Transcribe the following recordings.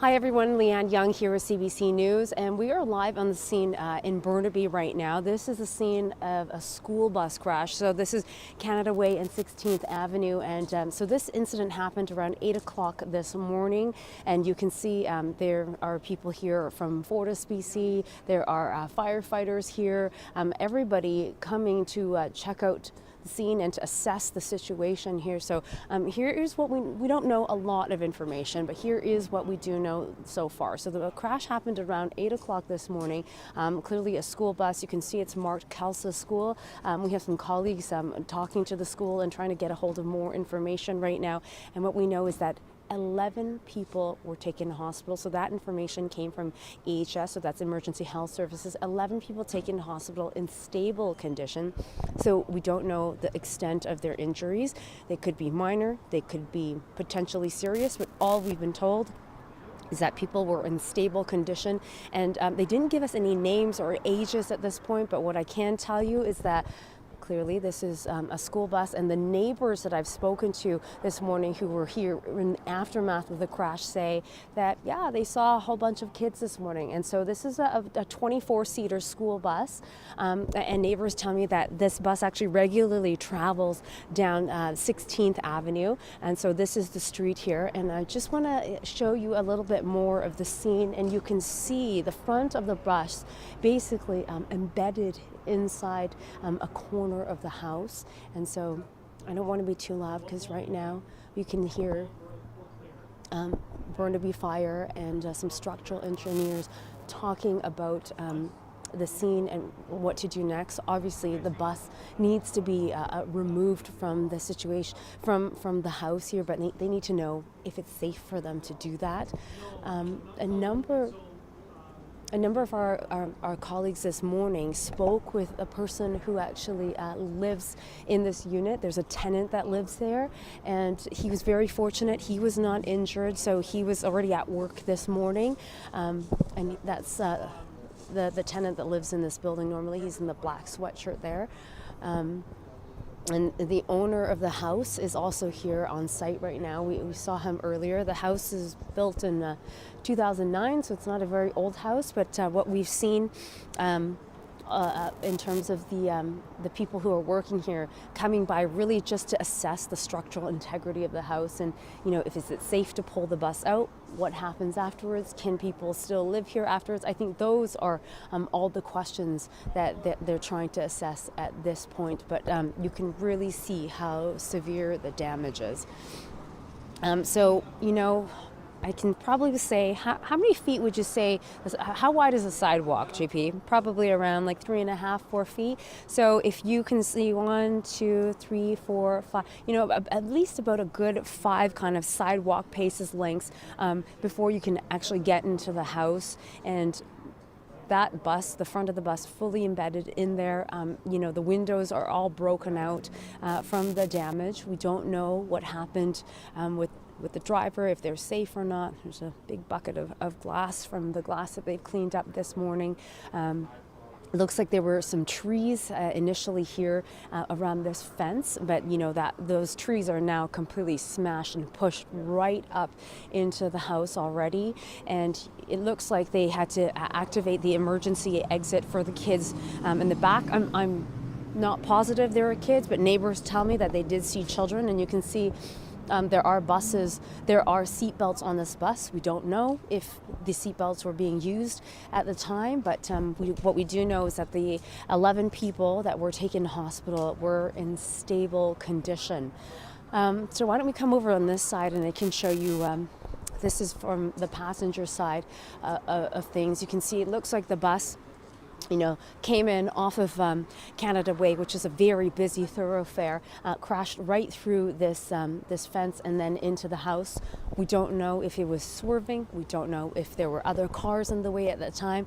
Hi everyone, Yeung here with CBC News, and we are live on the scene in Burnaby right now. This is the scene of a school bus crash. So this is Canada Way and 16th Avenue, and so this incident happened around 8 o'clock this morning, and you can see there are people here from Fortis, BC. There are firefighters here, everybody coming to check out scene and to assess the situation here. So here is what we don't know a lot of information, but here is what we do know so far. So the crash happened around 8 o'clock this morning. Clearly a school bus. You can see it's marked Kelsa School. We have some colleagues talking to the school and trying to get a hold of more information right now. And what we know is that 11 people were taken to hospital. So that information came from EHS, so that's Emergency Health Services. 11 people taken to hospital in stable condition. So we don't know the extent of their injuries. They could be minor, they could be potentially serious, but all we've been told is that people were in stable condition, and they didn't give us any names or ages at this point, but what I can tell you is that clearly this is a school bus, and the neighbors that I've spoken to this morning who were here in the aftermath of the crash say that, yeah, they saw a whole bunch of kids this morning. And so this is a 24-seater school bus, and neighbors tell me that this bus actually regularly travels down 16th Avenue, and so this is the street here. And I just want to show you a little bit more of the scene, and you can see the front of the bus basically embedded inside a corner of the house. And so I don't want to be too loud because right now you can hear Burnaby Fire and some structural engineers talking about the scene and what to do next. Obviously the bus needs to be removed from the situation, from the house here, but they need to know if it's safe for them to do that. A number of our colleagues this morning spoke with a person who actually lives in this unit. There's a tenant that lives there, and he was very fortunate. He was not injured, so he was already at work this morning. And that's the tenant that lives in this building normally. He's in the black sweatshirt there. And the owner of the house is also here on site right now. We saw him earlier. The house is built in 2009, so it's not a very old house, but what we've seen in terms of the people who are working here coming by really just to assess the structural integrity of the house, and if it's safe to pull the bus out, what happens afterwards, can people still live here afterwards? I think those are all the questions that they're trying to assess at this point, but you can really see how severe the damage is. So I can probably say, how many feet would you say, how wide is the sidewalk, JP? Probably around like 3.5, 4 feet. So if you can see 1, 2, 3, 4, 5, at least about a good 5 kind of sidewalk paces lengths before you can actually get into the house. And that bus, the front of the bus, fully embedded in there. The windows are all broken out from the damage. We don't know what happened with the driver, if they're safe or not. There's a big bucket of glass from the glass that they've cleaned up this morning. It looks like there were some trees initially here around this fence, but that those trees are now completely smashed and pushed right up into the house already. And it looks like they had to activate the emergency exit for the kids in the back. I'm not positive there are kids, but neighbors tell me that they did see children, and you can see there are buses, there are seatbelts on this bus. We don't know if the seatbelts were being used at the time, but what we do know is that the 11 people that were taken to hospital were in stable condition. So why don't we come over on this side, and I can show you, this is from the passenger side of things. You can see it looks like the bus came in off of Canada Way, which is a very busy thoroughfare, crashed right through this fence and then into the house. We don't know if it was swerving. We don't know if there were other cars in the way at that time.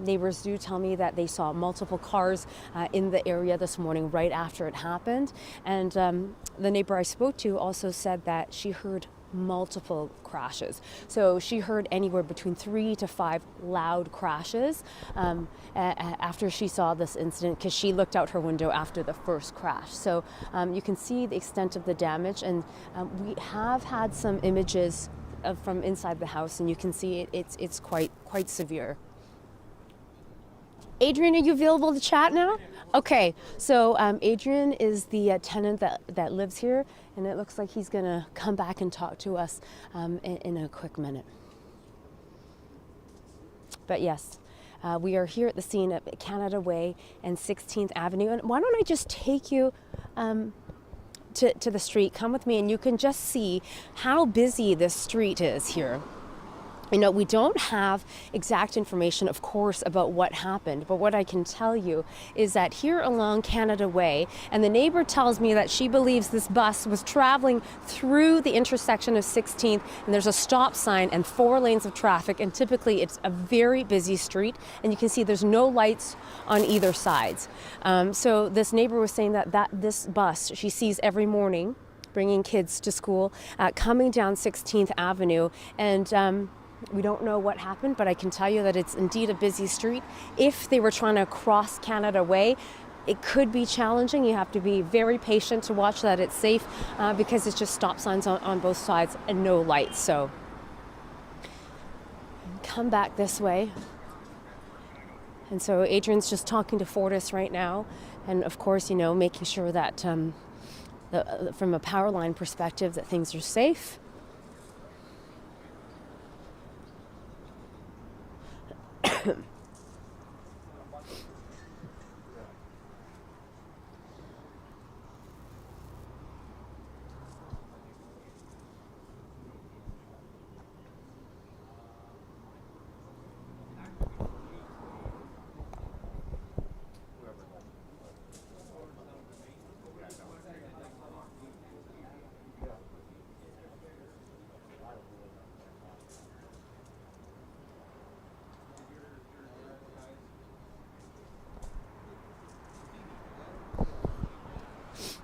Neighbors do tell me that they saw multiple cars in the area this morning right after it happened. And the neighbor I spoke to also said that she heard multiple crashes. So she heard anywhere between 3 to 5 loud crashes after she saw this incident, because she looked out her window after the first crash. So you can see the extent of the damage, and we have had some images from inside the house, and you can see it's quite severe. Adrian, are you available to chat now? Okay, so Adrian is the tenant that lives here, and it looks like he's gonna come back and talk to us in a quick minute. But yes, we are here at the scene at Canada Way and 16th Avenue. And why don't I just take you to the street? Come with me and you can just see how busy this street is here. You know, we don't have exact information, of course, about what happened, but what I can tell you is that here along Canada Way, and the neighbor tells me that she believes this bus was traveling through the intersection of 16th, and there's a stop sign and 4 lanes of traffic, and typically it's a very busy street, and you can see there's no lights on either sides. So this neighbor was saying that this bus she sees every morning, bringing kids to school, coming down 16th Avenue, and we don't know what happened, but I can tell you that it's indeed a busy street. If they were trying to cross Canada Way, it could be challenging. You have to be very patient to watch that it's safe because it's just stop signs on both sides and no lights. So come back this way. And so Adrian's just talking to Fortis right now. And of course, you know, making sure that from a power line perspective that things are safe.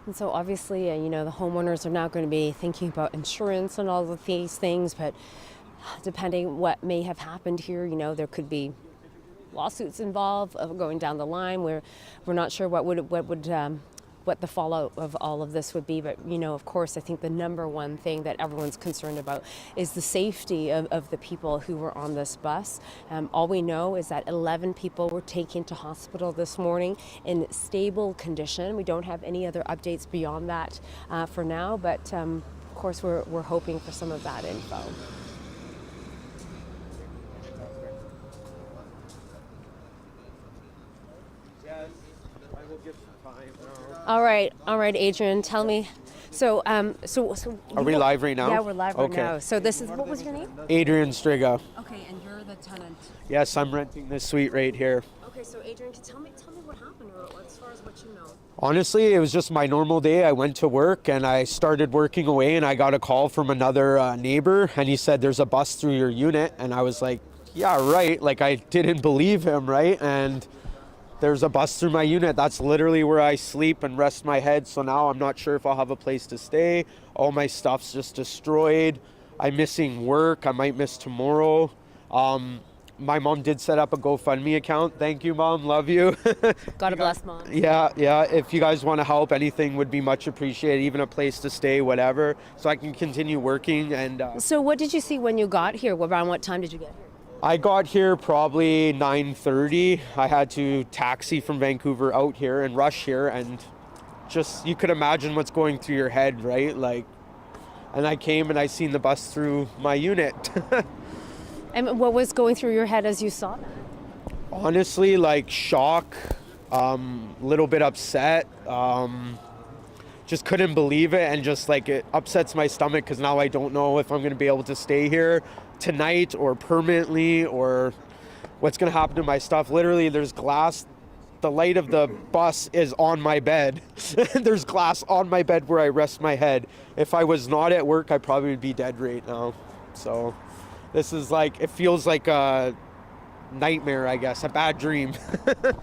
And so obviously, you know, the homeowners are now going to be thinking about insurance and all of these things, but depending what may have happened here, you know, there could be lawsuits involved going down the line where we're not sure what the fallout of all of this would be. But, you know, of course, I think the number one thing that everyone's concerned about is the safety of the people who were on this bus. All we know is that 11 people were taken to hospital this morning in stable condition. We don't have any other updates beyond that for now, but of course, we're hoping for some of that info. All right, Adrian, tell me. So are we live right now? Yeah, we're live right now. So this is, what was your name? Adrian Striga. Okay, and you're the tenant. Yes, I'm renting this suite right here. Okay, so Adrian, tell me what happened, or as far as what you know. Honestly, it was just my normal day. I went to work and I started working away, and I got a call from another neighbor, and he said, "There's a bus through your unit." And I was like, yeah, right. Like, I didn't believe him, right? And there's a bus through my unit. That's literally where I sleep and rest my head. So now I'm not sure if I'll have a place to stay. All my stuff's just destroyed. I'm missing work. I might miss tomorrow. My mom did set up a GoFundMe account. Thank you, Mom. Love you. God bless, Mom. Yeah. If you guys want to help, anything would be much appreciated, even a place to stay, whatever, so I can continue working. And So what did you see when you got here? Around what time did you get here? I got here probably 9:30. I had to taxi from Vancouver out here and rush here, and just, you could imagine what's going through your head, right? Like, and I came and I seen the bus through my unit. And what was going through your head as you saw that? Honestly, like shock, little bit upset, just couldn't believe it, and just like it upsets my stomach because now I don't know if I'm going to be able to stay here tonight or permanently, or what's going to happen to my stuff. Literally, there's glass. The light of the bus is on my bed. There's glass on my bed where I rest my head. If I was not at work, I probably would be dead right now. So this is like, it feels like a nightmare, I guess, a bad dream.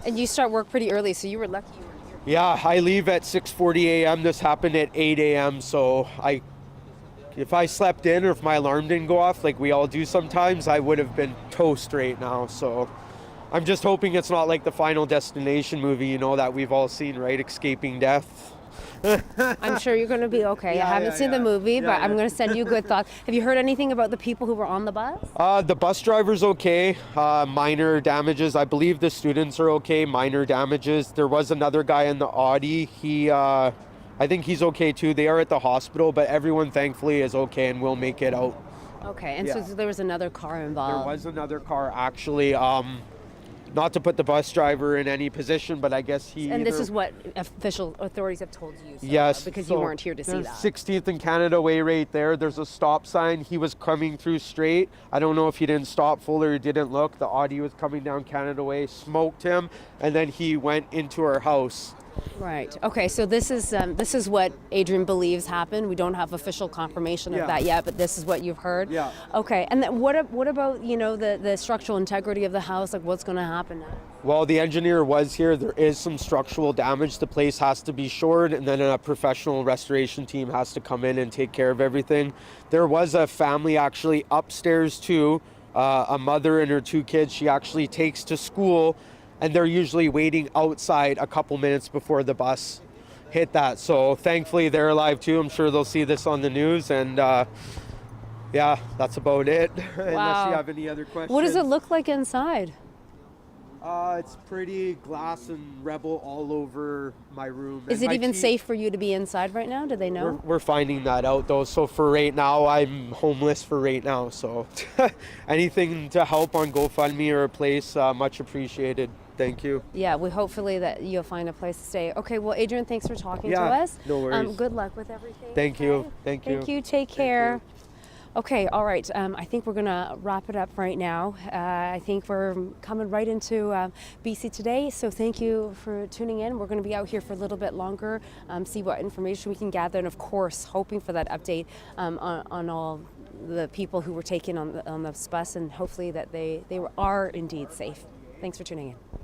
And you start work pretty early, so you were lucky you were here. Yeah, I leave at 6:40 a.m. This happened at 8 a.m. So if I slept in, or if my alarm didn't go off like we all do sometimes, I would have been toast right now. So I'm just hoping it's not like the Final Destination movie, you know, that we've all seen, right? Escaping death. I'm sure you're going to be okay. Yeah, I haven't yeah, seen the yeah. movie, but Yeah, I'm yeah. going to send you good thoughts. Have you heard anything about the people who were on the bus? The bus driver's okay. Minor damages. I believe the students are okay. Minor damages. There was another guy in the Audi. I think he's okay too. They are at the hospital, but everyone thankfully is okay and will make it out. Okay, and Yeah. so there was another car There involved. was another car actually. Not to put the bus driver in any position, but I guess he. And this either- is what official authorities have told you. So, Yes, because so you weren't here to see there's that. 16th and Canada Way right there. There's a stop sign. He was coming through straight. I don't know if he didn't stop fully or didn't look. The Audi was coming down Canada Way, smoked him, and then he went into our house. Right. Okay. So this is what Adrian believes happened. We don't have official confirmation of Yeah. that yet, but this is what you've heard. Yeah. Okay. And then what about the structural integrity of the house? Like what's going to happen now? Well, the engineer was here. There is some structural damage. The place has to be shored, and then a professional restoration team has to come in and take care of everything. There was a family actually upstairs too, a mother and her 2 kids. She actually takes to school, and they're usually waiting outside a couple minutes before the bus hit that. So thankfully they're alive too. I'm sure they'll see this on the news, and yeah, that's about it. Unless Wow. you have any other questions. What does it look like inside? It's pretty glass and Rebel all over my room. Is And it my even safe for you to be inside right now? Do they know? We're finding that out though. So for right now, I'm homeless for right now. So anything to help on GoFundMe or a place, much appreciated. Thank you. Yeah, we hopefully that you'll find a place to stay. Okay, well, Adrian, thanks for talking to Yeah, us. no worries. Good luck with everything. Thank you. okay? Thank you. Thank you. Take care. Okay, all right. I think we're going to wrap it up right now. I think we're coming right into BC Today, so thank you for tuning in. We're going to be out here for a little bit longer, see what information we can gather, and of course, hoping for that update on all the people who were taken on the bus, and hopefully that they are indeed safe. Thanks for tuning in.